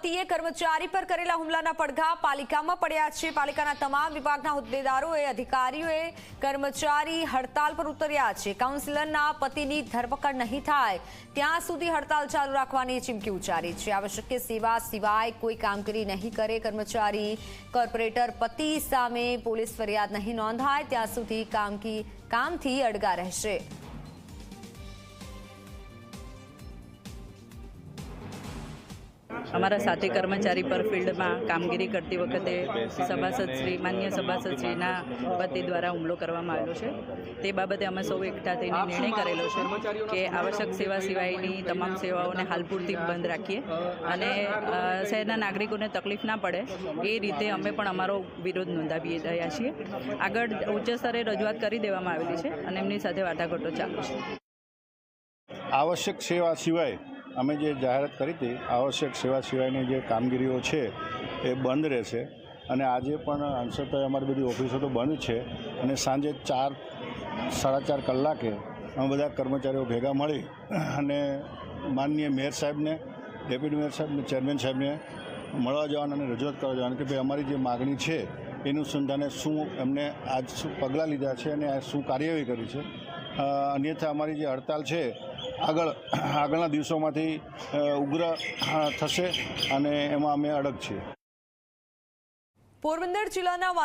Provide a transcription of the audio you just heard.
પતિએ કર્મચારી પર કરેલા હુમલાના પડઘા પાલિકામાં પડ્યા છે। પાલિકાના તમામ વિભાગના હોદ્દેદારોએ અધિકારીઓએ કર્મચારી હડતાલ પર ઉતર્યા છે। કાઉન્સિલરના પતિની ધરપકડ નહીં થાય ત્યાં સુધી હડતાલ ચાલુ રાખવાની ચીમકી ઉચ્ચારી છે। આવશ્યક સેવા સિવાય કોઈ કામગીરી નહીં કરે કર્મચારી, કોર્પોરેટર પતિ સામે પોલીસ ફરિયાદ નહીં નોંધાય ત્યાં સુધી કામથી અડગા રહેશે। અમારા સાથી કર્મચારી પર ફિલ્ડમાં કામગીરી કરતી વખતે માન્ય સભાસદશ્રીના પતિ દ્વારા હુમલો કરવામાં આવેલો છે। તે બાબતે અમે સૌ એકઠા થઈને નિર્ણય કરેલો છે કે આવશ્યક સેવા સિવાયની તમામ સેવાઓને હાલ પૂરતી બંધ રાખીએ અને શહેરના નાગરિકોને તકલીફ ના પડે એ રીતે અમે પણ અમારો વિરોધ નોંધાવી રહ્યા છીએ। આગળ ઉચ્ચ સ્તરે રજૂઆત કરી દેવામાં આવેલી છે અને એમની સાથે વાટાઘાટો ચાલુ છે। આવશ્યક સેવા સિવાય અમે જે જાહેરાત કરી હતી આવશ્યક સેવા સિવાયની જે કામગીરીઓ છે એ બંધ રહેશે અને આજે પણ અંશતઃ અમારી બધી ઓફિસો તો બંધ છે અને સાંજે 4-4.5 કલાકે અમે બધા કર્મચારીઓ ભેગા મળી અને માનનીય મેયર સાહેબને, ડેપ્યુટી મેયર સાહેબને, ચેરમેન સાહેબને મળવા જવાના અને રજૂઆત કરવા જવાના કે ભાઈ અમારી જે માગણી છે એનું સંધાને શું એમને આજ શું પગલાં લીધા છે અને આ શું કાર્યવાહી કરી છે। અન્યથા અમારી જે હડતાલ છે આગળના દિવસોમાંથી ઉગ્ર થશે અને એમાં અમે અડગ છીએ। પોરબંદર જિલ્લાના